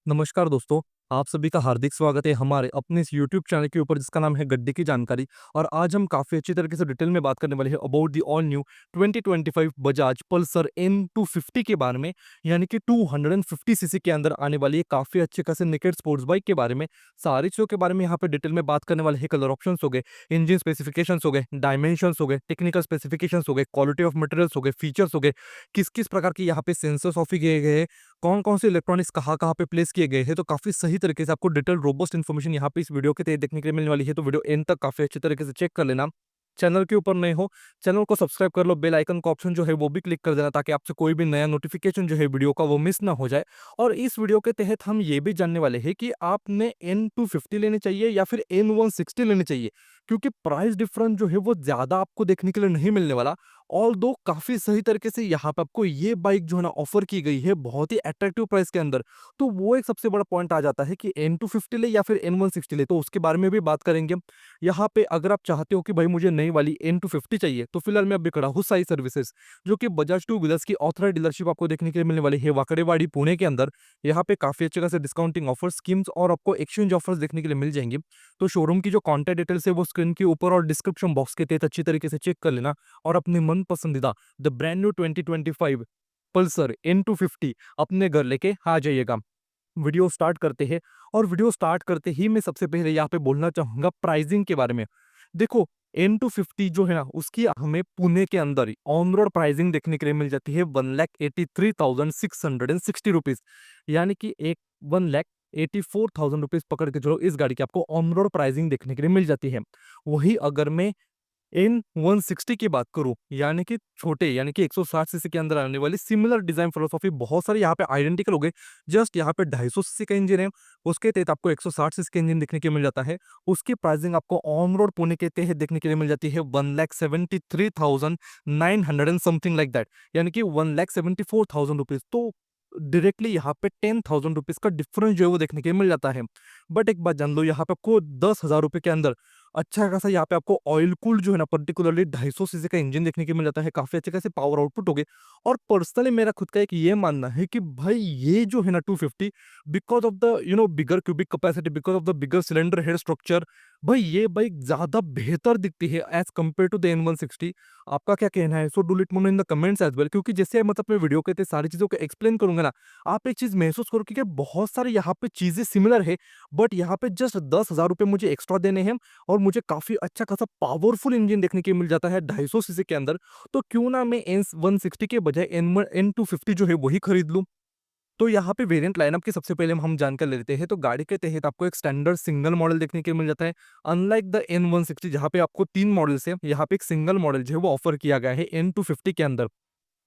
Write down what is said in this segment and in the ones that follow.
नमस्कार दोस्तों, आप सभी का हार्दिक स्वागत है हमारे अपने इस यूट्यूब चैनल के ऊपर जिसका नाम है गड्डी की जानकारी। और आज हम काफ़ी अच्छी तरीके से डिटेल में बात करने वाले हैं about the all new 2025 Bajaj Pulsar N250 के बारे में। यानी कि 250 सीसी के अंदर आने वाली है काफ़ी अच्छे खासे नेकेड स्पोर्ट्स बाइक के बारे में। सारी चीज़ों के बारे में यहाँ पे डिटेल में बात करने वाले हैं। कलर ऑप्शंस हो गए, इंजन स्पेसिफिकेशंस हो गए, डायमेंशंस हो गए, टेक्निकल स्पेसिफिकेशंस हो गए, क्वालिटी ऑफ मटेरियल्स हो गए, फीचर्स हो गए, किस किस प्रकार के यहाँ पे सेंसर्स ऑफ किए गए, कौन-कौन से इलेक्ट्रॉनिक्स कहाँ-कहाँ पे प्लेस किए गए हैं। तो काफ़ी सही तरीके से आपको डिटेल रोबस्ट इन्फॉर्मेशन यहाँ पे इस वीडियो के तहत देखने के लिए मिलने वाली है। तो वीडियो एंड तक काफ़ी अच्छे तरीके से चेक कर लेना। चैनल के ऊपर नए हो, चैनल को सब्सक्राइब कर लो, बेल आइकन का ऑप्शन जो है वो भी क्लिक कर देना ताकि आपसे कोई भी नया नोटिफिकेशन जो है वीडियो का वो मिस ना हो जाए। और इस वीडियो के तहत हम ये भी जानने वाले हैं कि आपने N250 लेनी चाहिए या फिर N160 लेनी चाहिए, क्योंकि प्राइस डिफरेंस जो है वो ज़्यादा आपको देखने के लिए नहीं मिलने वाला। ऑल्दो काफ़ी सही तरीके से यहाँ पे आपको ये बाइक जो है ना ऑफर की गई है बहुत ही अट्रैक्टिव प्राइस के अंदर। तो वो एक सबसे बड़ा पॉइंट आ जाता है कि N250 ले या फिर N160 ले, तो उसके बारे में भी बात करेंगे। यहाँ पे अगर आप चाहते हो कि भाई मुझे नई वाली N250 चाहिए, तो फिलहाल मैं अभी खड़ा हूँ साई सर्विसेज, जो कि बजाज टू व्हीलर्स की ऑथराइज्ड डीलरशिप आपको देखने के लिए मिलने वाली है वाकड़ेवाड़ी पुणे के अंदर। यहाँ पे काफ़ी अच्छे खासे डिस्काउंटिंग ऑफर स्कीम्स और आपको एक्सचेंज ऑफर्स देखने के लिए मिल जाएंगे। तो शोरूम की जो कॉन्टैक्ट डिटेल्स है वो स्क्रीन के ऊपर और डिस्क्रिप्शन बॉक्स के तहत अच्छी तरीके से चेक कर लेना। और अपने मन पसंदीदा the brand new 2025 Pulsar N250 अपने घर लेके आ जाइएगा। वीडियो स्टार्ट करते हैं। और वीडियो स्टार्ट करते ही मैं सबसे पहले यहाँ पे बोलना चाहूंगा प्राइसिंग के बारे में। देखो, N250 जो है ना उसकी हमें पुणे के अंदर ऑन रोड प्राइसिंग देखने के लिए मिल जाती है 1,83,660 रुपीज। यानी कि एक 1,84,000 रुपीज पकड़ के चलो, इस गाड़ी की आपको ऑन रोड प्राइसिंग देखने के लिए मिल जाती है। वही अगर मैं N160 की बात करूं, यानी कि छोटे यानी कि 160 सीसी के अंदर आने वाली सिमिलर डिजाइन फिलोसॉफी बहुत सारे यहाँ पे आइडेंटिकल हो गए। जस्ट यहाँ पे 250 सीसी का इंजन है, उसके तहत आपको 160 सीसी का इंजन देखने के मिल जाता है। उसकी प्राइसिंग आपको ऑन रोड पुणे के तहत देखने के लिए मिल जाती है 1,73,900 एंड समथिंग लाइक दैट, यानी कि 1,74,000 रुपीज। तो डायरेक्टली यहाँ पे 10,000 रुपीज का डिफरेंस जो है वो देखने के लिए मिल जाता है। बट एक बात जान लो, यहाँ पे आपको 10,000 रुपए के अंदर अच्छा खासा यहाँ पे आपको ऑयल कूल्ड जो है ना पर्टिकुलरली 250 सीसी का इंजन देखने को मिल जाता है। काफी अच्छे खासे पावर आउटपुट हो गए। और पर्सनली मेरा खुद का एक ये मानना है कि भाई ये जो है ना 250, because of the bigger cubic capacity, because of the bigger cylinder head structure, भाई ये बाइक ज्यादा बेहतर दिखती है as compared to the N160। आपका क्या कहना है? So do let me know in the comments as well, क्योंकि जैसे मतलब मैं वीडियो के तहत सारी चीजों को एक्सप्लेन करूंगा ना, आप एक चीज महसूस करो कि बहुत सारे यहाँ पे चीजें सिमिलर है, बट यहाँ पे जस्ट 10,000 रुपए मुझे एक्स्ट्रा देने हैं और मुझे काफ़ी अच्छा खासा पावरफुल इंजन देखने के मिल जाता है 250 सीसी के अंदर। तो क्यों ना मैं N160 के बजाय N250 जो है वही खरीद लूँ। तो यहाँ पे वेरिएंट लाइनअप की सबसे पहले हम जानकर लेते हैं। तो गाड़ी के तहत आपको एक स्टैंडर्ड सिंगल मॉडल देखने के मिल जाता है। अनलाइक द N160 जहाँ पे आपको 3 मॉडल्स है, यहाँ पे एक सिंगल मॉडल जो है वो ऑफर किया गया है N250 के अंदर।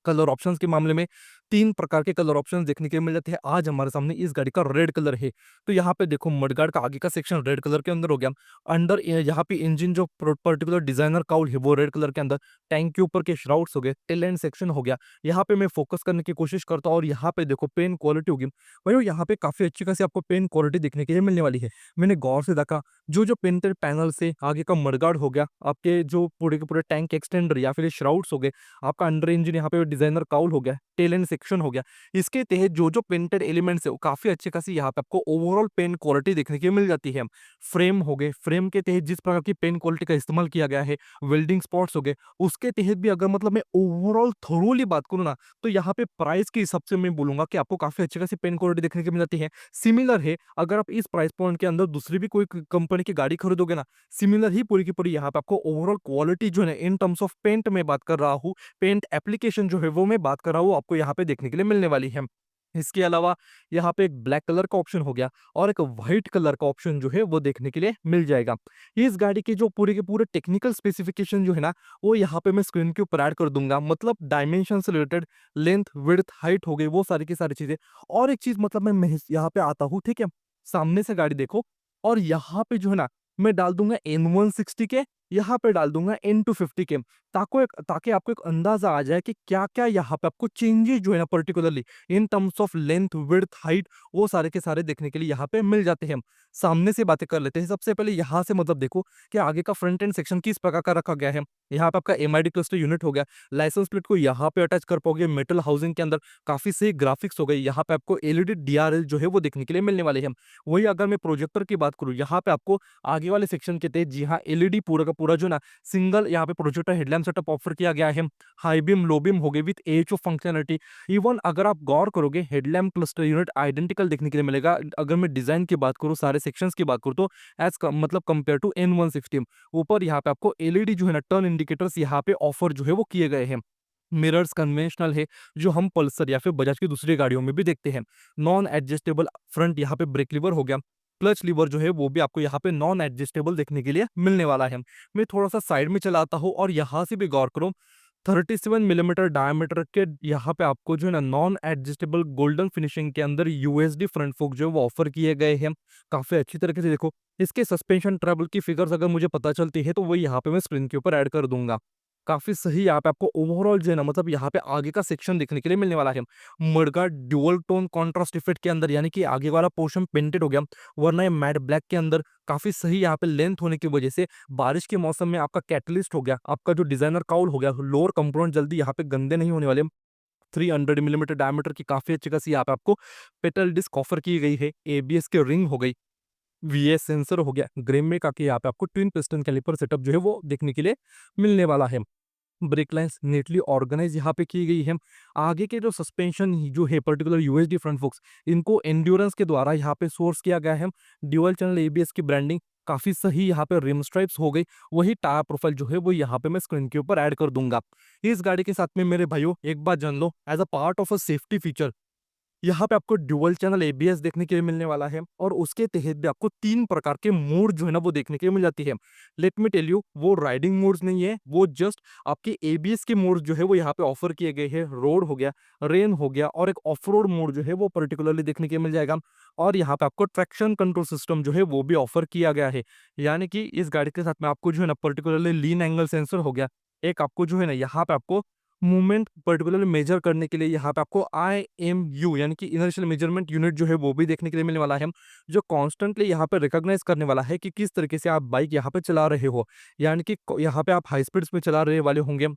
कलर ऑप्शंस के मामले में 3 प्रकार के कलर ऑप्शंस देखने के मिल जाते हैं। आज हमारे सामने इस गाड़ी का रेड कलर है। तो यहाँ पे देखो, मडगार्ड का आगे का सेक्शन रेड कलर के अंदर हो गया। अंडर यहाँ पे इंजन जो पर्टिकुलर डिजाइनर काउल है वो रेड कलर के अंदर। टैंक के ऊपर के श्राउड्स हो गए, टेल एंड सेक्शन हो गया। यहाँ पे मैं फोकस करने की कोशिश करता हूँ और यहाँ पे देखो पेन क्वालिटी होगी। भाई यहाँ पे काफी अच्छी खासी आपको पेन क्वालिटी देखने के लिए मिलने वाली है। मैंने गौर से देखा, जो जो पेंटेड पैनल से आगे का मडगार्ड हो गया, आपके जो पूरे के पूरे टैंक एक्सटेंडर या फिर श्राउड्स हो गए, आपका अंडर इंजन यहाँ पे डिजाइनर काउल हो गया, टेल एंड सेक्शन हो गया। इसके तहत जो जो पेंटेड एलिमेंट्स है वो काफी अच्छे खासी यहाँ पे आपको ओवरऑल पेन क्वालिटी देखने की मिल जाती है। फ्रेम हो गए, फ्रेम के तहत जिस प्रकार की पेन क्वालिटी का इस्तेमाल किया गया है, वेल्डिंग स्पॉट्स हो गए, उसके तहत भी अगर मतलब मैं ओवरऑल थोरोली बात करूँ ना, तो यहाँ पे प्राइस के हिसाब से मैं बोलूंगा कि आपको काफी अच्छी खासी पेन क्वालिटी देखने की मिल जाती है। सिमिलर है, अगर आप इस प्राइस पॉइंट के अंदर दूसरी भी कोई कंपनी की गाड़ी खरीदोगे ना, सिमिलर ही पूरी की पूरी यहाँ पे आपको ओवरऑल क्वालिटी जो है इन टर्म्स ऑफ पेंट में बात कर रहा हूँ, पेंट एप्लीकेशन जो है वो मैं बात कर रहा हूँ, आपको यहाँ पे देखने के लिए मिलने वाली है। इसके अलावा यहाँ पे एक ब्लैक कलर का ऑप्शन हो गया और एक व्हाइट कलर का ऑप्शन जो है वो देखने के लिए मिल जाएगा। इस गाड़ी के जो पूरे के पूरे टेक्निकल स्पेसिफिकेशन जो है ना, वो यहाँ पे मैं स्क्रीन के ऊपर ऐड कर दूंगा। मतलब डायमेंशन से रिलेटेड, लेंथ, विड्थ, हाइट हो गई, वो सारी की सारी चीजें। और एक चीज मतलब मैं यहाँ पे आता हूँ, ठीक है, सामने से गाड़ी देखो और यहाँ पे जो है ना मैं डाल दूंगा N160 के यहाँ पे डाल दूँगा इनटू 50 के, ताकि आपको एक अंदाज़ा आ जाए कि क्या-क्या यहाँ पे आपको चेंजेज़ जो है ना particularly in terms of length, width, height, वो सारे के सारे देखने के लिए यहाँ पे मिल जाते हैं। सामने से बातें कर लेते हैं। सबसे पहले यहाँ से मतलब देखो कि आगे का फ्रंट एंड सेक्शन किस प्रकार का रखा गया है। यहाँ पे आपका एमआईडी क्लस्टर यूनिट हो गया, लाइसेंस प्लेट को यहाँ पे अटैच कर पाओगे मेटल हाउसिंग के अंदर, काफ़ी सही ग्राफिक्स हो गई। यहाँ पे आपको एलईडी डीआरएल जो है वो देखने के लिए मिलने वाले हैं। वहीं अगर मैं प्रोजेक्टर की बात करूँ, यहाँ पे आपको आगे वाले सेक्शन के तहत जी हाँ, एलईडी पूरा का पूरा जो ना सिंगल यहाँ पे प्रोजेक्टर हेडलैम्प सेटअप ऑफर किया गया है। हाई बीम, लो बीम हो गए विद एचओ फंक्शनैलिटी। इवन अगर आप गौर करोगे हेडलैम्प क्लस्टर यूनिट आइडेंटिकल देखने के लिए मिलेगा। अगर मैं डिजाइन की बात करूँ, सारे सेक्शंस की बात करूँ तो मतलब कंपेयर टू N160 ऊपर यहाँ पे आपको एलईडी जो है ना टर्न इंडिकेटर्स यहाँ पे ऑफर जो है वो किए गए हैं। मिरर्स कन्वेंशनल है, जो हम पल्सर या फिर बजाज की दूसरी गाड़ियों में भी देखते हैं। नॉन एडजस्टेबल फ्रंट यहाँ पे ब्रेक लीवर हो गया। क्लच लीवर जो है वो भी आपको यहाँ पे नॉन एडजस्टेबल देखने के लिए मिलने वाला है। मैं थोड़ा-सा साइड में चलाता हूँ और यहाँ से भी गौर करो, 37 मिलीमीटर डायमीटर के यहाँ पे आपको जो है ना नॉन एडजस्टेबल गोल्डन फिनिशिंग के अंदर यूएसडी फ्रंट फोक जो है वो ऑफर किए गए हैं। काफ़ी अच्छी तरीके से देखो, इसके सस्पेंशन ट्रबल की फिगर्स अगर मुझे पता चलती है तो वो यहाँ पे मैं स्क्रीन के ऊपर ऐड कर दूँगा। काफ़ी सही यहाँ पे आपको ओवरऑल जो है ना मतलब यहाँ पे आगे का सेक्शन देखने के लिए मिलने वाला है। Mudguard dual tone contrast effect के अंदर, यानी कि आगे वाला पोर्शन पेंटेड हो गया, वरना ये मैट ब्लैक के अंदर काफ़ी सही यहाँ पे लेंथ होने की वजह से बारिश के मौसम में आपका कैटलिस्ट हो गया, आपका जो डिजाइनर काउल हो गया, लोअर कंपोनेंट जल्दी यहाँ पे गंदे नहीं होने वाले। 300 मिलीमीटर डायमीटर की काफ़ी अच्छी खासी यहाँ पे आपको पेटल डिस्क ऑफर की गई है। एबीएस के रिंग हो गई, वीएस सेंसर हो गया, ग्रेमेक आके यहाँ पे आपको ट्विन पिस्टन कैलिपर सेटअप जो है वो देखने के लिए मिलने वाला है। ब्रेक लाइन्स नीटली ऑर्गेनाइज यहाँ पे की गई है। आगे के जो सस्पेंशन जो है पर्टिकुलर यूएसडी फ्रंट फोक्स, इनको एंड्योरेंस के द्वारा यहाँ पे सोर्स किया गया है। ड्यूअल चैनल एबीएस की ब्रांडिंग काफी सही यहाँ पे रिम स्ट्राइप्स हो गई। वही टायर प्रोफाइल जो है वो यहाँ पे मैं स्क्रीन के ऊपर ऐड कर दूंगा। इस गाड़ी के साथ में मेरे भाइयों एक बात जान लो, as a part of a safety feature यहाँ पे आपको ड्यूअल चैनल एबीएस देखने के लिए मिलने वाला है और उसके तहत भी आपको 3 प्रकार के मोड जो है ना वो देखने के लिए मिल जाती है। लेट मी टेल यू, वो राइडिंग मोड्स नहीं है, वो जस्ट आपके एबीएस के मोड जो है वो यहाँ पे ऑफर किए गए हैं। रोड हो गया, रेन हो गया और एक ऑफ रोड मोड जो है वो पर्टिकुलरली देखने के लिए मिल जाएगा। और यहाँ पे आपको ट्रैक्शन कंट्रोल सिस्टम जो है वो भी ऑफर किया गया है। यानी कि इस गाड़ी के साथ में आपको जो है ना पर्टिकुलरली लीन एंगल सेंसर हो गया, एक आपको जो है ना यहाँ पे आपको मूवमेंट पर्टिकुलरली मेजर करने के लिए यहाँ पे आपको IMU यानी कि इनर्शियल मेजरमेंट यूनिट जो है वो भी देखने के लिए मिलने वाला है, जो कॉन्स्टेंटली यहाँ पे रिकॉग्नाइज करने वाला है कि किस तरीके से आप बाइक यहाँ पे चला रहे हो। यानी कि यहाँ पे आप हाई स्पीड्स में चला रहे वाले होंगे,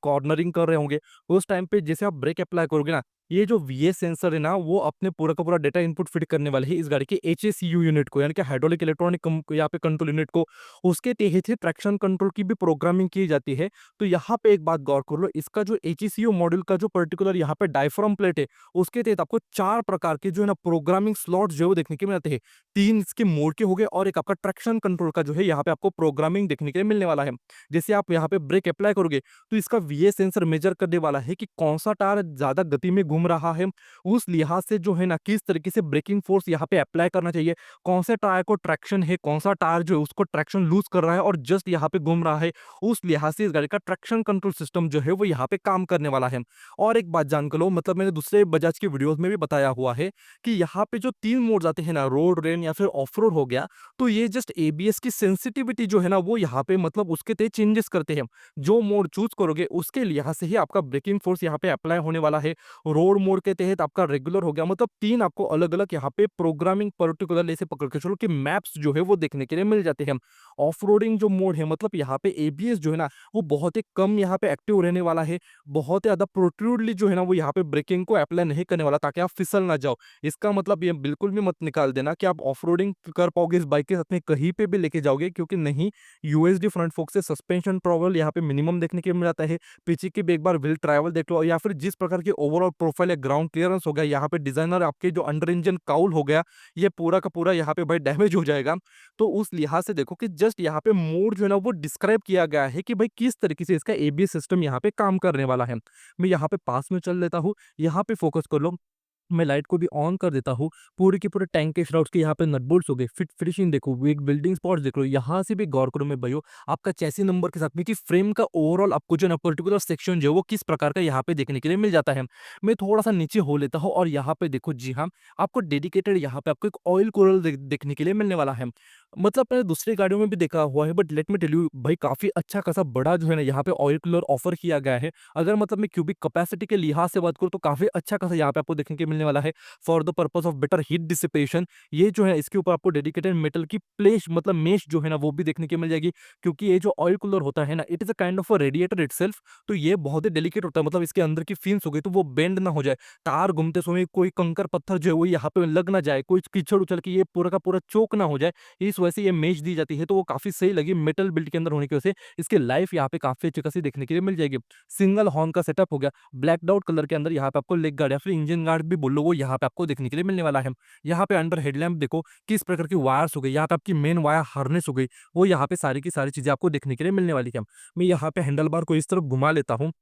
कॉर्नरिंग कर रहे होंगे, उस टाइम पे जैसे आप ब्रेक अप्लाई करोगे ना, ये जो वीएस सेंसर है ना वो अपने पूरा का पूरा डेटा इनपुट फीड करने वाले हैं इस गाड़ी के एचएसयू यूनिट को, यानी कि हाइड्रोलिक इलेक्ट्रॉनिक यहाँ पे कंट्रोल यूनिट को। उसके तहत ही ट्रैक्शन कंट्रोल की भी प्रोग्रामिंग की जाती है। तो यहाँ पे एक बात गौर कर लो, इसका जो एचएसयू मॉड्यूल का जो पर्टिकुलर यहाँ पे डायफ्राम प्लेट है, उसके तहत आपको 4 प्रकार के जो है ना प्रोग्रामिंग स्लॉट्स जो है वो देखने के मिलते हैं। 3 इसके मोड के हो गए और एक आपका ट्रैक्शन कंट्रोल का जो है यहाँ पे आपको प्रोग्रामिंग देखने के लिए मिलने वाला है। जैसे आप यहाँ पे ब्रेक अप्लाई करोगे तो इसका वीएस सेंसर मेजर करने वाला है कि कौन सा टायर ज्यादा गति में घूम रहा है, उस लिहाज से जो है ना किस तरीके से ब्रेकिंग फोर्स यहाँ पे अप्लाई करना चाहिए, कौन से टायर को ट्रैक्शन है, कौन सा टायर जो है उसको ट्रैक्शन लूज कर रहा है और जस्ट यहाँ पे घूम रहा है, उस लिहाज से इस गाड़ी का ट्रैक्शन कंट्रोल सिस्टम जो है वो यहाँ पे काम करने वाला है। और एक बात जान कर लो, मतलब मैंने दूसरे बजाज की वीडियोस में भी बताया हुआ है कि यहाँ पे जो 3 मोड आते हैं ना, रोड, रेन या फिर ऑफ रोड हो गया, तो ये जस्ट एबीएस की सेंसिटिविटी जो है ना वो यहाँ पे मतलब उसके तहत चेंजेस करते हैं। जो मोड चूज करोगे उसके लिहाज से ही आपका ब्रेकिंग फोर्स यहाँ पे अप्लाई होने वाला है। रोड मोड के तहत आपका रेगुलर हो गया, मतलब 3 आपको अलग अलग यहाँ पे प्रोग्रामिंग पर्टिकुलर ऐसे पकड़ के चलो कि मैप्स जो है वो देखने के लिए मिल जाते हैं। ऑफ रोडिंग जो मोड है, मतलब यहाँ पे एबीएस जो है ना वो बहुत ही कम यहाँ पे एक्टिव रहने वाला है, बहुत ही ज्यादा प्रोट्रूडली जो है ना वो यहाँ पे ब्रेकिंग को अप्लाई नहीं करने वाला, ताकि आप फिसल ना जाओ। इसका मतलब ये बिल्कुल भी मत निकाल देना कि आप ऑफ रोडिंग कर पाओगे इस बाइक के साथ में, कहीं पे भी लेके जाओगे, क्योंकि नहीं, यूएसडी फ्रंट फोक से सस्पेंशन ट्रबल यहाँ पे मिनिमम देखने के लिए मिल जाता है। पीछे की भी एक बार व्हील ट्रैवल देख लो, या फिर जिस प्रकार की ओवरऑल प्रोफाइल है, ग्राउंड क्लियरेंस हो गया, यहाँ पे डिजाइनर आपके जो अंडर इंजन काउल हो गया, ये पूरा का पूरा यहाँ पे भाई डैमेज हो जाएगा। तो उस लिहाज से देखो कि जस्ट यहाँ पे मोड जो है ना वो डिस्क्राइब किया गया है कि भाई किस तरीके से इसका एबीएस सिस्टम यहाँ पे काम करने वाला है। मैं यहाँ पे पास में चल लेता हूँ, यहाँ पे फोकस कर लो। मैं लाइट को भी ऑन कर देता हूँ, पूरे के पूरे टैंक के श्राउड्स के यहाँ पे नट बोल्ट्स हो गए, फिट फिनिशिंग देखो, वेट बिल्डिंग स्पॉट्स देख लो, यहाँ से भी गौर करो मैं भाइयों, आपका चेसी नंबर के साथ में कि फ्रेम का ओवरऑल आपको जो है ना पर्टिकुलर सेक्शन जो है वो किस प्रकार का यहाँ पे देखने के लिए मिल जाता है। मैं थोड़ा-सा नीचे हो लेता हूँ और यहाँ पे देखो जी हाँ, आपको डेडिकेटेड यहाँ पे आपको एक ऑयल कूलर देखने के लिए मिलने वाला है। मतलब मैंने दूसरी गाड़ियों में भी देखा हुआ है, but let me tell you भाई काफ़ी अच्छा खासा बड़ा जो है ना यहाँ पे ऑयल कूलर ऑफर किया गया है। अगर मतलब मैं क्यूबिक कैपेसिटी के लिहाज से बात करूँ तो काफ़ी अच्छा खासा यहाँ पे आपको देखने के मिलने वाला है। For the purpose of better heat dissipation, ये जो है इसके ऊपर आपको डेडिकेटेड मेटल की प्लेश मतलब मेश जो है ना वो भी देखने के मिल जाएगी, क्योंकि ये जो ऑयल कूलर होता है ना, it is a kind of a radiator itself. तो ये बहुत ही डेलिकेट होता है, मतलब इसके अंदर की फिन्स हो गई तो वो बेंड ना हो जाए, तार घूमते समय कोई कंकर पत्थर जो है वो यहाँ पे लग ना जाए, कोई कीचड़ उछल के ये पूरा का पूरा चोक ना हो जाए, इस वजह से ये मेश दी जाती है। तो वो काफ़ी सही लगी, मेटल बिल्ड के अंदर होने की वजह से इसकी लाइफ यहाँ पे काफ़ी अच्छी खासी देखने के लिए मिल जाएगी। सिंगल हॉर्न का सेटअप हो गया, ब्लैक्ड आउट कलर के अंदर यहाँ पे आपको लेग गार्ड या फिर इंजन गार्ड भी बोल लो, वो यहाँ पे आपको देखने के लिए मिलने वाला है। यहाँ पे अंडर हेडलैम्प देखो किस प्रकार की वायर्स हो गई, यहाँ पे आपकी मेन वायर हार्नेस हो गई, वो यहाँ पे सारी की सारी चीज़ें आपको देखने के लिए मिलने वाली है। मैं यहाँ पे हैंडल बार को इस तरफ घुमा लेता हूँ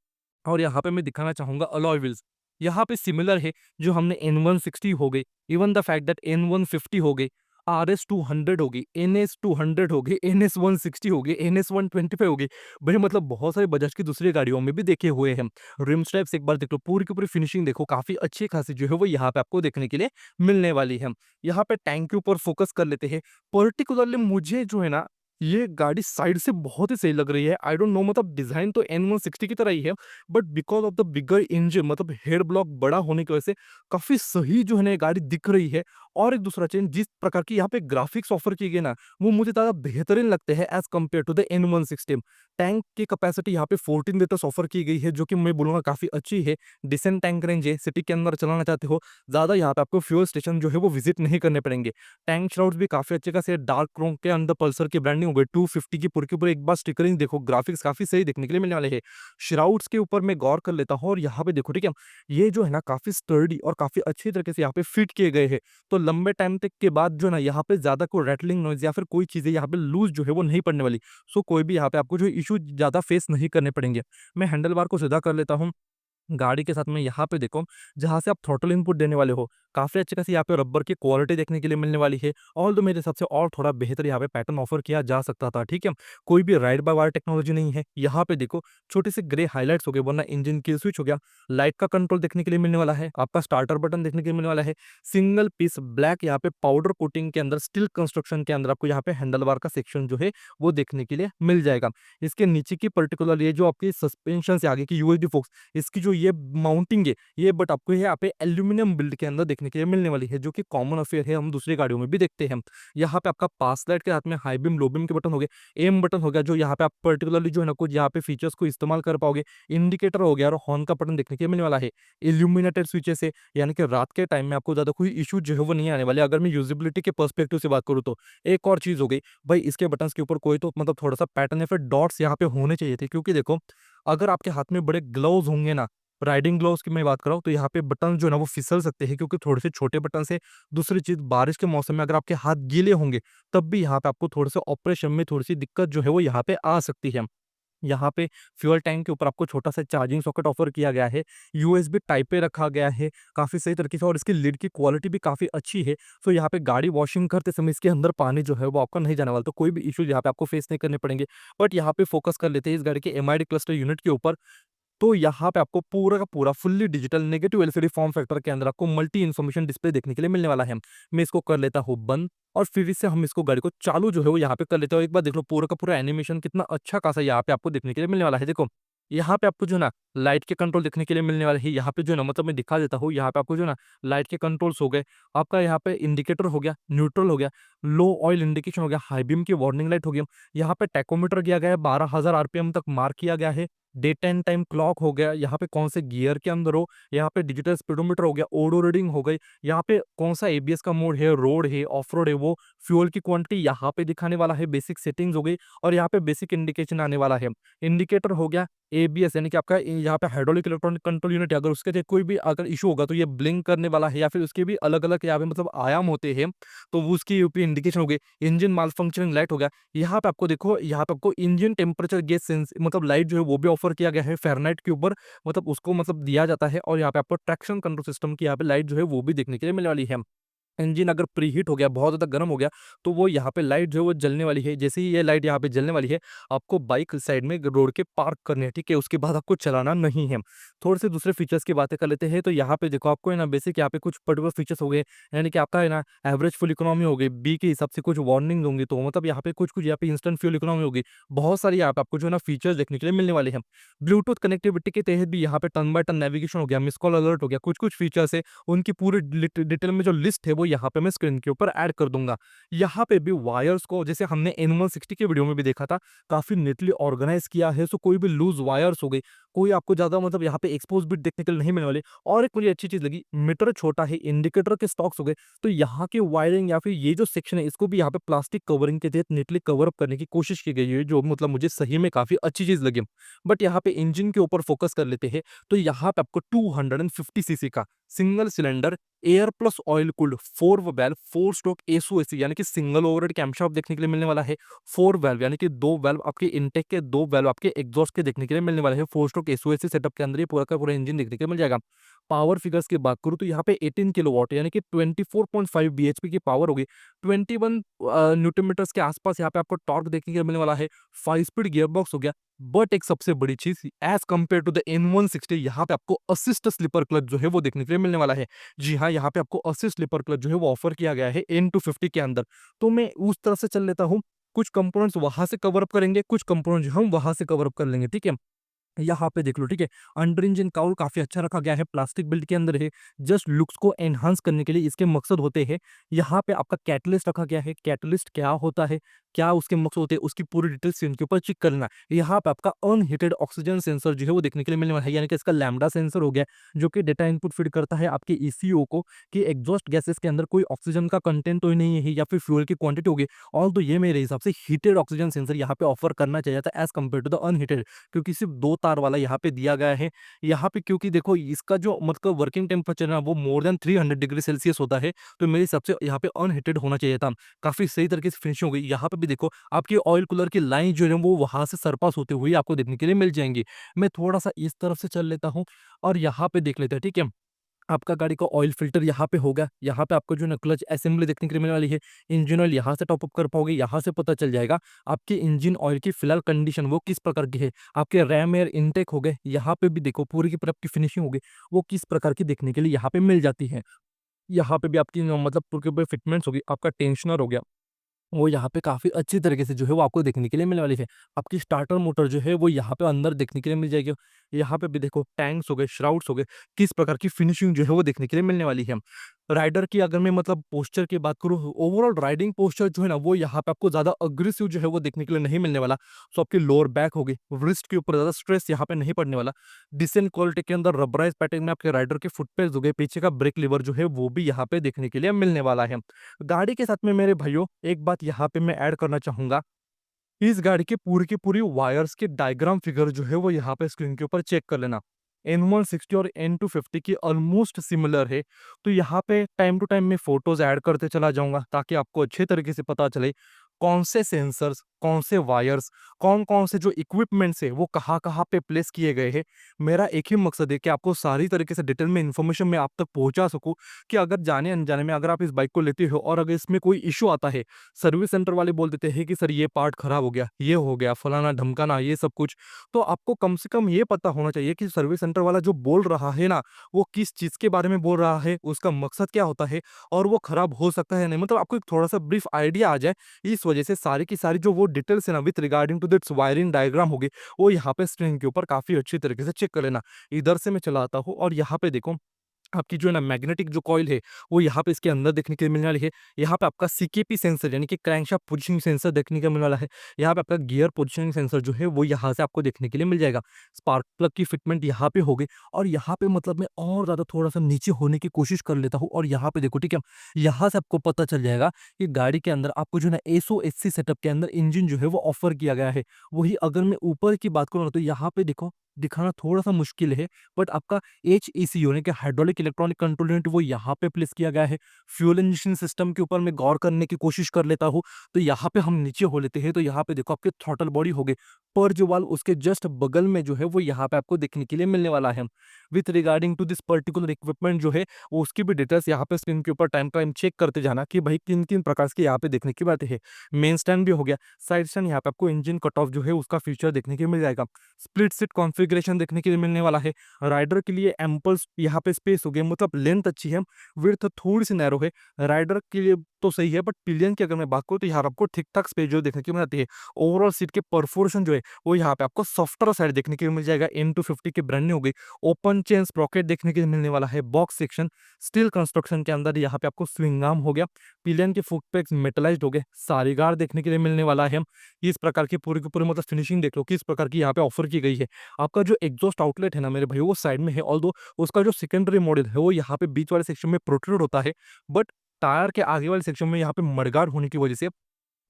और यहाँ पे मैं दिखाना चाहूँगा अलॉय व्हील्स। यहाँ पे सिमिलर है जो हमने N160 हो गई, even the fact that N150 हो गई, RS200 हो गई, NS200 हो गई, NS160 हो गई, NS125 हो गई। भई मतलब बहुत सारे बजाज की दूसरी गाड़ियों में भी देखे हुए हैं। रिम स्ट्रैप्स एक बार देख लो, पूरी की पूरी फिनिशिंग देखो, काफ़ी अच्छी खासी जो है वो यहाँ पे आपको देखने के लिए मिलने वाली है। यहाँ पे टैंक के ऊपर फोकस कर लेते हैं। पर्टिकुलरली मुझे जो है ना, ये गाड़ी साइड से बहुत ही सही लग रही है। आई डोंट नो, मतलब डिज़ाइन तो N160 की तरह ही है, but because of the bigger engine मतलब हेड ब्लॉक बड़ा होने की वजह से काफ़ी सही जो है ना ये गाड़ी दिख रही है। और एक दूसरा चीज़, जिस प्रकार की यहाँ पे ग्राफिक्स ऑफ़र की गई ना, वो मुझे ज़्यादा बेहतरीन लगते हैं as compared to the N160। Tank की कैपेसिटी यहाँ पे 14 लीटर्स ऑफ़र की गई है, जो कि मैं बोलूँगा काफ़ी अच्छी है। डिसेंट टैंक रेंज है, सिटी के अंदर चलाना चाहते हो, ज़्यादा यहाँ पे आपको फ्यूल स्टेशन जो है वो विज़िट नहीं करने पड़ेंगे। टैंक श्राउड्स भी काफ़ी अच्छे खासे डार्क क्रोम के अंदर पल्सर की ब्रांडिंग हो गई, 250 की पूरी एक बार स्टिकरिंग देखो, ग्राफिक्स काफ़ी सही देखने के लिए मिलने वाले हैं। श्राउड्स के ऊपर मैं गौर कर लेता हूँ और यहाँ पे देखो, ठीक है, ये जो है ना काफ़ी स्टर्डी और काफ़ी अच्छी तरीके से यहाँ पे फिट किए गए हैं। तो लंबे टाइम तक के बाद जो है ना यहाँ पे ज़्यादा कोई रैटलिंग नॉइज़ या फिर कोई चीज़ें यहाँ पे लूज़ जो है वो नहीं पड़ने वाली। सो कोई भी यहाँ पे आपको जो इश्यू ज़्यादा फेस नहीं करने पड़ेंगे। मैं हैंडल बार को सीधा कर लेता हूँ। गाड़ी के साथ में यहाँ पे देखो, जहाँ से आप थ्रॉटल इनपुट देने वाले हो, काफ़ी अच्छी खासी यहाँ पे रबर की क्वालिटी देखने के लिए मिलने वाली है। ऑल्दो मेरे हिसाब से और थोड़ा बेहतर यहाँ पे पैटर्न ऑफर किया जा सकता था, ठीक है? कोई भी राइड बाय वायर टेक्नोलॉजी नहीं है। यहाँ पे देखो, छोटे से ग्रे हाइलाइट्स हो गए, वरना इंजन किल स्विच हो गया, लाइट का कंट्रोल देखने के लिए मिलने वाला है, आपका स्टार्टर बटन देखने के लिए मिलने वाला है। सिंगल पीस ब्लैक यहाँ पे पाउडर कोटिंग के अंदर, स्टील कंस्ट्रक्शन के अंदर आपको यहाँ पे हैंडल बार का सेक्शन जो है, वो देखने के लिए मिल जाएगा। इसके नीचे की पर्टिकुलर ये जो आपकी सस्पेंशन से आगे की यूएसडी फोक्स, इसकी जो ये माउंटिंग है, ये बट आपको यहाँ पे एल्यूमीनियम बिल्ड के अंदर देखने के लिए मिलने वाली है, जो कि कॉमन अफेयर है, हम दूसरी गाड़ियों में भी देखते हैं। यहाँ पे आपका पास लाइट के साथ में हाई बीम, लो बीम के बटन हो गए, एम बटन हो गया, जो यहाँ पे आप पर्टिकुलरली जो है ना कुछ यहाँ पे फीचर्स को इस्तेमाल कर पाओगे। इंडिकेटर हो गया और हॉर्न का बटन देखने के लिए मिलने वाला है। इल्यूमिनेटेड स्विचेस है, यानी कि रात के टाइम में आपको ज़्यादा कोई इशू जो है वो नहीं आने वाले, अगर मैं यूजिबिलिटी के पर्सपेक्टिव से बात करूँ तो। एक और चीज़ हो गई, भाई इसके बटन्स के ऊपर कोई तो मतलब थोड़ा-सा पैटर्न या फिर डॉट्स यहाँ पे होने चाहिए थे, क्योंकि देखो, अगर आपके हाथ में बड़े ग्लव्स होंगे ना, राइडिंग ग्लव्स की मैं बात कर रहा हूँ, तो यहाँ पे बटन जो है ना वो फिसल सकते हैं, क्योंकि थोड़े से छोटे बटन से। दूसरी चीज़, बारिश के मौसम में अगर आपके हाथ गीले होंगे, तब भी यहाँ पे आपको थोड़े-से ऑपरेशन में थोड़ी-सी दिक्कत जो है वो यहाँ पे आ सकती है। यहाँ पे फ्यूल टैंक के ऊपर आपको छोटा-सा चार्जिंग सॉकेट ऑफ़र किया गया है। यूएसबी टाइप ए रखा गया है, काफ़ी सही तरीके से, और इसकी लिड की क्वालिटी भी काफ़ी अच्छी है। सो यहाँ पे गाड़ी वॉशिंग करते समय इसके अंदर पानी जो है वो आपका नहीं जाने वाला, तो कोई भी इश्यू यहाँ पे आपको फेस नहीं करने पड़ेंगे। बट यहाँ पे फोकस कर लेते हैं इस गाड़ी के एमआईडी क्लस्टर यूनिट के ऊपर। तो यहाँ पे आपको पूरा का पूरा fully digital negative LCD form factor के अंदर आपको मल्टी इन्फॉर्मेशन डिस्प्ले देखने के लिए मिलने वाला है। मैं इसको कर लेता हूँ बंद और फिर से हम इसको गाड़ी को चालू जो है वो यहाँ पे कर लेते हैं। और एक बार देख लो, पूरा का पूरा एनिमेशन कितना अच्छा खासा यहाँ पे आपको देखने के लिए मिलने वाला है। देखो, यहाँ पे आपको जो है ना लाइट के कंट्रोल देखने के लिए मिलने वाले हैं। यहाँ पे जो है ना, मतलब मैं दिखा देता हूँ, यहाँ पे आपको जो है ना लाइट के कंट्रोल्स हो गए, आपका यहाँ पे इंडिकेटर हो गया, न्यूट्रल हो गया, लो ऑयल इंडिकेशन हो गया, हाई बीम की वार्निंग लाइट हो गई। यहाँ पे टैकोमीटर दिया गया है, 12,000 आरपीएम तक मार्क किया गया है। डे एंड टाइम क्लॉक हो गया, यहाँ पे कौन से गियर के अंदर हो, यहाँ पे डिजिटल स्पीडोमीटर हो गया, ऑडो रीडिंग हो गई, यहाँ पे कौन सा एबीएस का मोड है, रोड है, ऑफ रोड है, वो फ्यूल की क्वांटिटी यहाँ पे दिखाने वाला है, बेसिक सेटिंग्स हो गई, और यहाँ पे बेसिक इंडिकेशन आने वाला है। इंडिकेटर हो गया, एबीएस यानी कि आपका यहाँ पे हाइड्रोलिक इलेक्ट्रॉनिक कंट्रोल यूनिट है, अगर उसके से कोई भी अगर इशू होगा तो ये ब्लिंक करने वाला है, या फिर उसके भी अलग अलग यहाँ पे मतलब आयाम होते हैं, तो वो उसकी यूपी इंडिकेशन हो गई। इंजन माल फंक्शनिंग लाइट हो गया, यहाँ पे आपको देखो, यहाँ पे आपको इंजन टेम्परेचर गेज सेंस मतलब लाइट जो है वो भी ऑफर ऑफर किया गया है फ़ारेनहाइट के ऊपर, मतलब उसको मतलब दिया जाता है। और यहाँ पे आपको ट्रैक्शन कंट्रोल सिस्टम की यहाँ पे लाइट जो है वो भी देखने के लिए मिलने वाली है। इंजन अगर प्रीहीट हो गया, बहुत ज़्यादा गर्म हो गया, तो वो यहाँ पे लाइट जो है वो जलने वाली है। जैसे ही ये लाइट यहाँ पे जलने वाली है, आपको बाइक साइड में रोड के पार्क करनी है, ठीक है? उसके बाद आपको चलाना नहीं है। थोड़े से दूसरे फीचर्स की बातें कर लेते हैं, तो यहाँ पे देखो आपको है ना बेसिक यहाँ पे कुछ पर्टिकुलर फीचर्स हो गए, यानी कि आपका है ना एवरेज फ्यूल इकोनॉमी हो गई, बी के हिसाब से कुछ वार्निंग होंगी, तो मतलब यहाँ पे कुछ-कुछ यहाँ पे इंस्टेंट फ्यूल इकोनॉमी होगी। बहुत सारी यहाँ पे आपको जो है ना फीचर्स देखने के लिए मिलने वाले हैं। ब्लूटूथ कनेक्टिविटी के तहत भी यहाँ पे टर्न बाय टर्न नेविगेशन हो गया, मिस कॉल अलर्ट हो गया, कुछ-कुछ फीचर्स है, उनकी पूरी डिटेल में जो लिस्ट है वो यहाँ पे मैं स्क्रीन के ऊपर ऐड कर दूंगा। यहाँ पे भी वायर्स को जैसे हमने N160 के वीडियो में भी देखा था, काफी नीटली ऑर्गेनाइज किया है। सो कोई भी लूज वायर्स हो गई, कोई आपको ज्यादा मतलब यहाँ पे एक्सपोज बिट देखने के लिए नहीं मिलने वाले। और एक मुझे अच्छी चीज लगी, मीटर छोटा है, इंडिकेटर के स्टॉक्स हो गए, तो यहाँ की वायरिंग या फिर ये जो सेक्शन है इसको भी यहाँ पे प्लास्टिक कवरिंग के तहत नीटली कवर अप करने की कोशिश की गई है, जो मतलब मुझे सही में काफी अच्छी चीज लगी। बट यहाँ पे इंजन के ऊपर फोकस कर लेते हैं, तो यहाँ पे आपको 250 सीसी का single cylinder air plus oil cooled 4 valve 4 stroke SOHC यानी कि सिंगल ओवरहेड कैमशाफ्ट देखने के लिए मिलने वाला है। 4 वैल्व यानी कि 2 वैल्व आपके इनटेक के, 2 वैल्व आपके एग्जॉस्ट के देखने के लिए मिलने वाले हैं। 4 स्ट्रोक एसओएसी सेटअप के अंदर ये पूरा का पूरा इंजन देखने के लिए मिल जाएगा। पावर फिगर्स की बात करूं तो यहाँ पे 18 किलोवाट यानी कि 24.5 बीएचपी की पावर होगी। 21 न्यूटन मीटर्स के आसपास यहाँ पे आपको टॉर्क देखने के लिए मिलने वाला है। 5 स्पीड गियर बॉक्स हो गया। बट एक सबसे बड़ी चीज, as compare to the N160 यहाँ पे आपको असिस्ट स्लीपर क्लच जो है वो देखने के लिए मिलने वाला है। जी हाँ, यहाँ पे आपको असिस्ट स्लीपर क्लच जो है वो ऑफर किया गया है N250 के अंदर। तो मैं उस तरह से चल लेता हूँ, कुछ कंपोनेंट्स वहां से कवर अप करेंगे, कुछ कंपोनेंट्स हम वहां से कवर अप कर लेंगे, ठीक है? यहाँ पे देख लो, ठीक है? अंडर इंजन काउल काफ़ी अच्छा रखा गया है, प्लास्टिक बिल्ड के अंदर है, जस्ट लुक्स को एनहांस करने के लिए इसके मकसद होते हैं। यहाँ पे आपका कैटलिस्ट रखा गया है, कैटलिस्ट क्या होता है, क्या उसके मकसद होते हैं, उसकी पूरी डिटेल्स इनके ऊपर चेक करना। यहाँ पे आपका अनहीटेड ऑक्सीजन सेंसर जो है वो देखने के लिए मिलने वाला है, यानी कि इसका लैम्बडा सेंसर हो गया, जो कि डेटा इनपुट फीड करता है आपके ईसीओ को कि एग्जॉस्ट गैसेस के अंदर कोई ऑक्सीजन का कंटेंट तो ही नहीं है या फिर फ्यूल की क्वांटिटी होगी। ऑल तो ये मेरे हिसाब से हीटेड ऑक्सीजन सेंसर यहाँ पे ऑफर करना चाहिए था as compared to the unheated, क्योंकि सिर्फ 2 तार वाला यहाँ पे दिया गया है। यहाँ पे क्योंकि देखो इसका जो मतलब वर्किंग टेम्परेचर है ना वो मोर देन 300 डिग्री सेल्सियस होता है, तो मेरे हिसाब से यहाँ पे अनहीटेड होना चाहिए था। काफ़ी सही तरीके से फिनिशिंग हो गई। यहाँ पे भी देखो आपकी ऑयल कूलर की लाइन जो है वो वहाँ से सरपास होते हुए आपको देखने के लिए मिल जाएँगी। मैं थोड़ा-सा इस तरफ से चल लेता हूँ और यहाँ पे देख लेते हैं, ठीक है? आपका गाड़ी का ऑयल फ़िल्टर यहाँ पे होगा, यहाँ पे आपको जो है ना क्लच असेंबली देखने के लिए मिलने वाली है। इंजन ऑयल यहाँ से टॉप अप कर पाओगे, यहाँ से पता चल जाएगा आपके इंजन ऑयल की फिलहाल कंडीशन वो किस प्रकार की है। आपके रैम एयर इनटेक हो गए, यहाँ पे भी देखो पूरी की पूरी आपकी फिनिशिंग हो गई, वो किस प्रकार की देखने के लिए यहाँ पे मिल जाती है। यहाँ पे भी आपकी मतलब पूरे के पूरे फिटमेंट्स होगी, आपका टेंशनर हो गया, वो यहाँ पे काफ़ी अच्छी तरीके से जो है वो आपको देखने के लिए मिलने वाली है। आपकी स्टार्टर मोटर जो है वो यहाँ पे अंदर देखने के लिए मिल जाएगी। यहाँ पे भी देखो टैंक्स हो गए, श्राउड्स हो गए, किस प्रकार की फिनिशिंग जो है वो देखने के लिए मिलने वाली है। राइडर की अगर मैं मतलब पोस्चर की बात करूँ, ओवरऑल राइडिंग पोस्चर जो है ना वो यहाँ पे आपको ज़्यादा अग्रेसिव जो है वो देखने के लिए नहीं मिलने वाला। सो आपकी लोअर बैक होगी, रिस्ट के ऊपर ज़्यादा स्ट्रेस यहाँ पे नहीं पड़ने वाला। डिसेंट क्वालिटी के अंदर रबराइज पैटर्न में आपके राइडर के फुट पेड्स हो गए, पीछे का ब्रेक लीवर जो है वो भी यहाँ पे देखने के लिए मिलने वाला है। गाड़ी के साथ में मेरे भाइयों एक बात यहाँ पे मैं ऐड करना चाहूँगा, इस गाड़ी की पूरी वायर्स की डायग्राम फिगर जो है वो यहाँ पे स्क्रीन के ऊपर चेक कर लेना। N160 और N250 की ऑलमोस्ट सिमिलर है, तो यहाँ पे टाइम टू टाइम मैं फोटोज़ ऐड करते चला जाऊँगा ताकि आपको अच्छे तरीके से पता चले कौन से सेंसर्स, कौन से वायर्स, कौन-कौन से जो इक्विपमेंट्स है वो कहाँ-कहाँ पे प्लेस किए गए हैं। मेरा एक ही मकसद है कि आपको सारी तरीके से डिटेल में इन्फॉर्मेशन मैं आप तक पहुँचा सकूँ कि अगर जाने-अनजाने में अगर आप इस बाइक को लेते हो और अगर इसमें कोई इश्यू आता है, सर्विस सेंटर वाले बोल देते हैं कि सर ये पार्ट खराब हो गया, फलाना-ढमकाना ये सब कुछ। तो आपको कम से कम ये पता होना चाहिए कि सर्विस सेंटर वाला जो बोल रहा है ना, वो किस चीज़ के बारे में बोल रहा है, उसका मकसद क्या होता है और वो खराब हो सकता है या नहीं। मतलब आपको एक थोड़ा-सा ब्रीफ आइडिया आ जाए, इस वजह से सारी की सारी जो वो डिटेल्स है ना with regarding to its wiring diagram होगी, वो यहाँ पे स्क्रीन के ऊपर काफ़ी अच्छी तरीके से चेक कर लेना। इधर से मैं चला आता हूँ और यहाँ पे देखो आपकी जो है ना मैग्नेटिक जो कॉइल है वो यहाँ पे इसके अंदर देखने के लिए मिलने वाली है। यहाँ पे आपका सीकेपी सेंसर यानी कि क्रैंकशाफ्ट पोजीशनिंग सेंसर देखने को मिलने वाला है। यहाँ पे आपका गियर पोजीशनिंग सेंसर जो है वो यहाँ से आपको देखने के लिए मिल जाएगा। स्पार्क प्लग की फिटमेंट यहाँ पे होगी और यहाँ पे मतलब मैं और ज़्यादा थोड़ा-सा नीचे होने की कोशिश कर लेता हूँ और यहाँ पे देखो, ठीक है? यहाँ से आपको पता चल जाएगा कि गाड़ी के अंदर आपको जो है ना एसओएचसी सेटअप के अंदर इंजन जो है वो ऑफर किया गया है। वही अगर मैं ऊपर की बात करूँ ना तो यहाँ पे देखो दिखाना थोड़ा-सा मुश्किल है, बट आपका HEC यानी कि हाइड्रोलिक इलेक्ट्रॉनिक कंट्रोल यूनिट वो यहाँ पे प्लेस किया गया है। फ्यूल इंजेक्शन सिस्टम के ऊपर मैं गौर करने की कोशिश कर लेता हूँ, तो यहाँ पे हम नीचे हो लेते हैं, तो यहाँ पे देखो आपके थ्रॉटल बॉडी हो गई, पर्ज वाल्व उसके जस्ट बगल में जो है वो यहाँ पे आपको देखने के लिए मिलने वाला है। With regarding to this particular equipment जो है, वो उसकी भी डिटेल्स यहाँ पे स्क्रीन के ऊपर टाइम टाइम चेक करते जाना कि भाई किन-किन प्रकार के यहाँ पे देखने की बातें है। मेन स्टैंड भी हो गया, साइड स्टैंड यहाँ पे आपको इंजन कट ऑफ जो है उसका फीचर देखने के मिल जाएगा। स्प्लिट सीट कॉन्फ़िगरेशन देखने के लिए मिलने वाला है। राइडर के लिए एम्पल यहाँ पे स्पेस हो गया, मतलब लेंथ अच्छी है, विड्थ थोड़ी-सी नैरो है। राइडर के लिए तो सही है, बट पिलियन की अगर मैं बात करूँ तो यहाँ पे आपको ठीक-ठाक स्पेस जो देखने को मिल जाती है। ओवरऑल सीट के परफोर्शन जो है वो यहाँ पे आपको सॉफ्टर साइड देखने के लिए मिल जाएगा। M250 की ब्रांडिंग हो गई। ओपन चेन स्प्रॉकेट देखने के लिए मिलने वाला है। बॉक्स सेक्शन स्टील कंस्ट्रक्शन के अंदर यहाँ पे आपको स्विंग आर्म हो गया। पिलियन के फुट पैक्स मेटलाइज्ड हो गए। सारी गार्ड देखने के लिए मिलने वाला है। इस प्रकार की पूरी की पूरी मतलब फिनिशिंग देख लो किस प्रकार की यहाँ पे ऑफर की गई है। आपका जो एग्जॉस्ट आउटलेट है ना मेरे भाई, वो साइड में है, ऑल्दो उसका जो सेकेंडरी मॉडल है वो यहाँ पे बीच वाले सेक्शन में प्रोट्रूड होता है, बट टायर के आगे वाले सेक्शन में यहाँ पे मडगार्ड होने की वजह से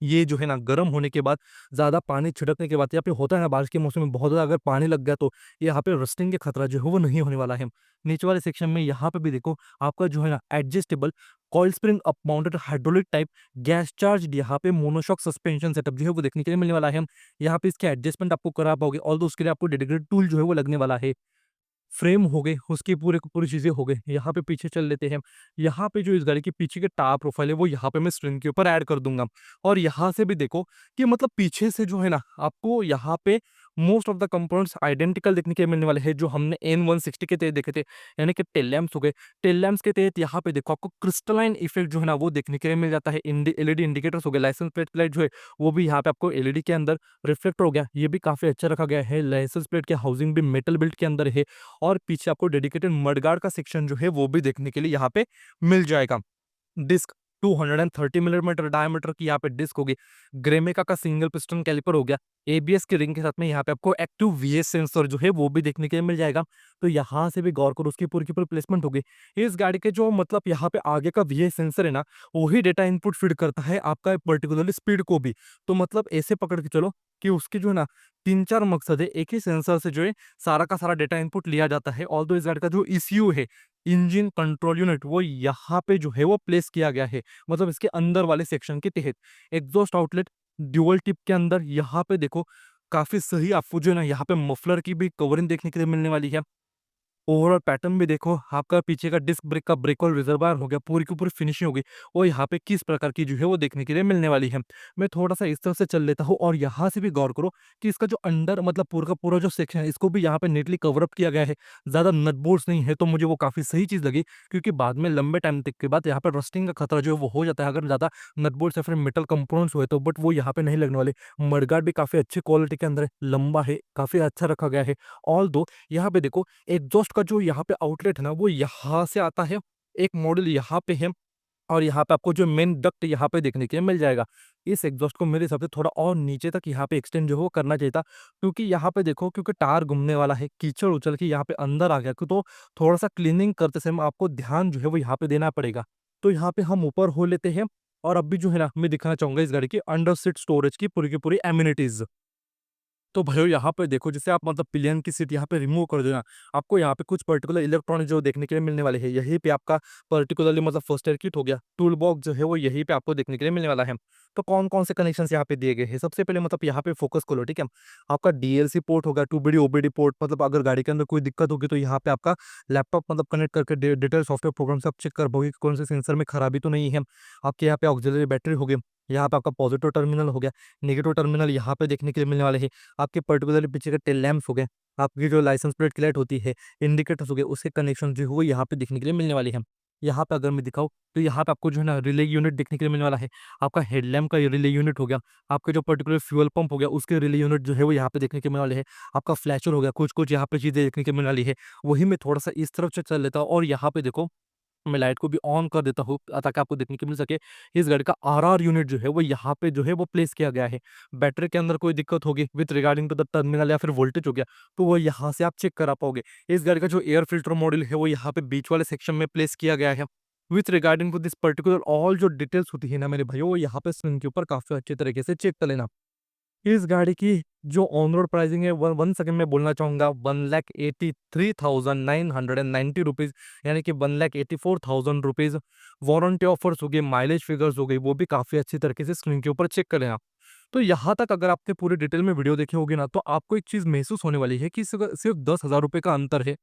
ये जो है ना गर्म होने के बाद, ज़्यादा पानी छिड़कने के बाद, या फिर होता है ना बारिश के मौसम में बहुत ज़्यादा अगर पानी लग गया तो यहाँ पे रस्टिंग के खतरा जो है वो नहीं होने वाला है। नीचे वाले सेक्शन में यहाँ पे भी देखो आपका जो है ना adjustable coil spring up mounted hydraulic type gas charge यहाँ पे मोनोशॉक सस्पेंशन सेटअप जो है वो देखने के लिए मिलने वाला है। यहाँ पे इसके एडजस्टमेंट आपको करा पाओगे, ऑल्दो उसके लिए आपको डेडिकेटेड टूल जो है वो लगने वाला है। फ्रेम हो गए, उसकी पूरे की पूरी चीज़ें हो गई। यहाँ पे पीछे चल लेते हैं। यहाँ पे जो इस गाड़ी के पीछे के टायर प्रोफाइल है वो यहाँ पे मैं स्क्रीन के ऊपर ऐड कर दूँगा। और यहाँ से भी देखो कि मतलब पीछे से जो है ना आपको यहाँ पे most of the components identical देखने के मिलने वाले हैं जो हमने N160 के तहत देखे थे। यानी कि टेल लैंप्स हो गए। टेल लैंप्स के तहत यहाँ पे देखो आपको क्रिस्टलाइन इफेक्ट जो है ना वो देखने के लिए मिल जाता है। एलईडी इंडिकेटर्स हो गए, लाइसेंस प्लेट की लाइट जो है वो भी यहाँ पे आपको एलईडी के अंदर रिफ्लेक्टर हो गया। ये भी काफ़ी अच्छा रखा गया है। लाइसेंस प्लेट की हाउसिंग भी मेटल बिल्ट के अंदर है। और पीछे आपको डेडिकेटेड मडगार्ड का सेक्शन जो है वो भी देखने के लिए यहाँ पे मिल जाएगा। डिस्क 230 मिलीमीटर डायमीटर की यहाँ पे डिस्क होगी। ग्रेमेका का सिंगल पिस्टन कैलिपर हो गया। एबीएस की रिंग के साथ में यहाँ पे आपको एक्टिव वीएस सेंसर जो है वो भी देखने के लिए मिल जाएगा। तो यहाँ से भी गौर करो, उसकी पूरी की पूरी प्लेसमेंट होगी। इस गाड़ी के जो मतलब यहाँ पे आगे का वीएस सेंसर है ना, वही डेटा इनपुट फीड करता है आपका पर्टिकुलरली स्पीड को भी। तो मतलब ऐसे पकड़ के चलो कि उसकी जो है ना 3-4 मकसद है, एक ही सेंसर से जो है सारा का सारा डेटा इनपुट लिया जाता है। ऑल्दो इस गाड़ी का जो ईसीयू है, इंजन कंट्रोल यूनिट, वो यहाँ पे जो है वो प्लेस किया गया है, मतलब इसके अंदर वाले सेक्शन के तहत। एग्जॉस्ट आउटलेट ड्यूअल टिप के अंदर यहाँ पे देखो काफी सही आपको जो है ना यहाँ पे मफलर की भी कवरिंग देखने के लिए मिलने वाली है। ओवरऑल पैटर्न भी देखो, आपका पीछे का डिस्क ब्रेक का ब्रेक और रिजर्वायर हो गया, पूरी की पूरी फिनिशिंग होगी। और यहाँ पे किस प्रकार की जो है वो देखने के लिए मिलने वाली है। मैं थोड़ा-सा इस तरफ से चल लेता हूँ और यहाँ से भी गौर करो कि इसका जो अंडर मतलब पूरा का पूरा जो सेक्शन है, इसको भी यहाँ पे नीटली कवर अप किया गया है। ज़्यादा नट बोल्ट्स नहीं है, तो मुझे वो काफ़ी सही चीज़ लगी, क्योंकि बाद में लंबे टाइम तक के बाद यहाँ पे रस्टिंग का खतरा जो है वो हो जाता है अगर ज़्यादा नट बोल्ट्स या फिर मेटल कंपोनेंट्स हुए तो, बट वो यहाँ पे नहीं लगने वाले। मडगार्ड भी काफ़ी अच्छी क्वालिटी के अंदर है, लंबा है, काफ़ी अच्छा रखा गया है। ऑल्दो यहाँ पे देखो एग्जॉस्ट का जो यहाँ पे आउटलेट है ना वो यहाँ से आता है, एक मॉडल यहाँ पे है, और यहाँ पे आपको जो मेन डक्ट यहाँ पे देखने के लिए मिल जाएगा। इस एग्जॉस्ट को मेरे हिसाब से थोड़ा और नीचे तक यहाँ पे एक्सटेंड जो है वो करना चाहिए था, क्योंकि यहाँ पे देखो क्योंकि टायर घूमने वाला है, कीचड़ उछल के यहाँ पे अंदर आ गया तो थोड़ा-सा क्लीनिंग करते समय आपको ध्यान जो है वो यहाँ पे देना पड़ेगा। तो यहाँ पे हम ऊपर हो लेते हैं और अब भी जो है ना मैं दिखाना चाहूँगा इस गाड़ी की अंडर सीट स्टोरेज की पूरी की पूरी एमिनिटीज़। तो भाइयों यहाँ पे देखो, जैसे आप मतलब पिलियन की सीट यहाँ पे रिमूव कर देना, आपको यहाँ पे कुछ पर्टिकुलर इलेक्ट्रॉनिक जो देखने के लिए मिलने वाले हैं। यहीं पे आपका पर्टिकुलरली मतलब फर्स्ट एड किट हो गया, टूल बॉक्स जो है वो यहीं पे आपको देखने के लिए मिलने वाला है। तो कौन कौन से कनेक्शन यहाँ पे दिए गए हैं, सबसे पहले मतलब यहाँ पे फोकस करो, ठीक है। आपका डीएलसी पोर्ट होगा, टूबीडी ओबीडी पोर्ट, मतलब अगर गाड़ी के अंदर कोई दिक्कत होगी तो यहाँ पे आपका लैपटॉप मतलब कनेक्ट करके डिटेल सॉफ्टवेयर प्रोग्राम से आप चेक कर पाओगे कि कौन से सेंसर में खराबी तो नहीं है। आपके यहाँ पे ऑक्सिलरी बैटरी हो गई, यहाँ पे आपका पॉजिटिव टर्मिनल हो गया, नेगेटिव टर्मिनल यहाँ पे देखने के लिए मिलने वाले हैं। आपके पर्टिकुलरली पीछे के टेल लैंप्स हो गए, आपकी जो लाइसेंस प्लेट की लाइट होती है, इंडिकेटर्स हो गए, उसके कनेक्शन जो है वो यहाँ पे देखने के लिए मिलने वाले हैं। यहाँ पे अगर मैं दिखाऊँ तो यहाँ पे आपको जो है ना रिले यूनिट देखने के लिए मिलने वाला है। आपका हेडलैम्प का रिले यूनिट हो गया, आपके जो पर्टिकुलर फ्यूल पंप हो गया उसके रिले यूनिट जो है वो यहाँ पे देखने के मिलने वाले हैं। आपका फ्लैशर हो गया, कुछ कुछ यहाँ पे चीज़ें देखने के मिलने वाली है। वही मैं थोड़ा सा इस तरफ से चल लेता हूँ और यहाँ पे देखो मैं लाइट को भी ऑन कर देता हूँ ताकि आपको देखने को मिल सके। इस गाड़ी का आरआर यूनिट जो है वो यहाँ पे जो है वो प्लेस किया गया है। बैटरी के अंदर कोई दिक्कत होगी with regarding to the terminal या फिर वोल्टेज हो गया, तो वो यहाँ से आप चेक करा पाओगे। इस गाड़ी का जो एयर फिल्टर मॉडल है वो यहाँ पे बीच वाले सेक्शन में प्लेस किया गया है। With regarding to this particular all जो डिटेल्स होती है ना मेरे भाइयों, वो यहाँ पे स्क्रीन के ऊपर काफी अच्छे तरीके से चेक कर लेना। इस गाड़ी की जो ऑन रोड प्राइसिंग है वन सेकंड में बोलना चाहूंगा, 1,83,990 रुपीज, यानी कि 1,84,000 रुपीज। वारंटी ऑफर्स हो गई, माइलेज फिगर्स हो गई, वो भी काफी अच्छी तरीके से स्क्रीन के ऊपर चेक करें आप। तो यहाँ तक अगर आपने पूरी डिटेल में वीडियो देखी होगी ना, तो आपको एक चीज महसूस होने वाली है कि सिर्फ सिर्फ 10,000 रुपये का अंतर है।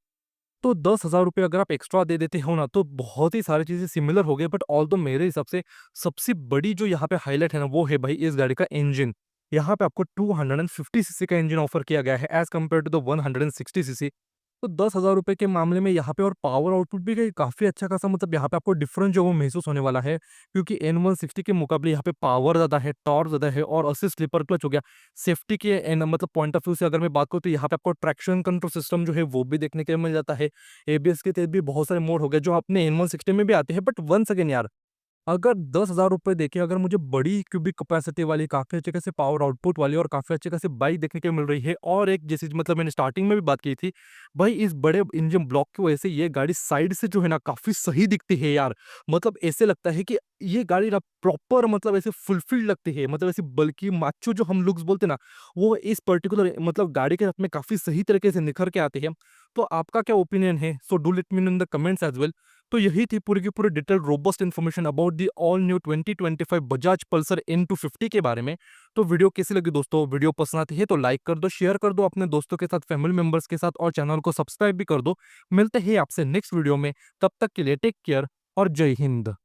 तो 10,000 रुपये अगर आप एक्स्ट्रा दे देते हो ना, तो बहुत ही सारी चीजें सिमिलर हो गई, बट ऑल तो मेरे हिसाब से सबसे बड़ी जो यहाँ पे हाईलाइट है ना, वो है भाई इस गाड़ी का इंजन। यहाँ पे आपको 250 सीसी का इंजन ऑफर किया गया है as compared to the 160 CC. तो 10,000 रुपये के मामले में यहाँ पे और पावर आउटपुट भी काफी अच्छा खासा, मतलब यहाँ पे आपको डिफरेंस जो वो महसूस होने वाला है, क्योंकि N160 के मुकाबले यहाँ पे पावर ज्यादा है, टॉर्क ज्यादा है, और असिस्ट स्लीपर क्लच हो गया। सेफ्टी के मतलब पॉइंट ऑफ व्यू से अगर मैं बात करूँ, तो यहाँ पे आपको ट्रैक्शन कंट्रोल सिस्टम जो है वो भी देखने के मिल जाता है। एबीएस के तहत भी बहुत सारे मोड हो गए जो अपने N160 में भी आते हैं, बट वन सेकेंड यार, अगर 10,000 रुपये देके अगर मुझे बड़ी क्यूबिक कैपेसिटी वाली, काफी अच्छे खासे पावर आउटपुट वाली और काफी अच्छे खासे बाइक देखने को मिल रही है, और एक जैसे मतलब मैंने स्टार्टिंग में भी बात की थी, भाई इस बड़े इंजन ब्लॉक की वजह से ये गाड़ी साइड से जो है ना काफी सही दिखती है यार। मतलब ऐसे लगता है कि ये गाड़ी ना प्रॉपर, मतलब ऐसे फुलफिल्ड लगती है, मतलब ऐसे बल्कि माचो जो हम लुक्स बोलते हैं ना, वो इस पर्टिकुलर मतलब गाड़ी के साथ में काफी सही तरीके से निखर के आते हैं। तो आपका क्या ओपिनियन है? So do let me know in the comments as well. तो यही थी पूरी की पूरी detail robust information about the all new 2025 Bajaj Pulsar N250 के बारे में। तो वीडियो कैसी लगी दोस्तों? वीडियो पसंद आती है तो लाइक कर दो, शेयर कर दो अपने दोस्तों के साथ, फैमिली मेंबर्स के साथ, और चैनल को सब्सक्राइब भी कर दो। मिलते हैं आपसे नेक्स्ट वीडियो में, तब तक के लिए टेक केयर और जय हिंद।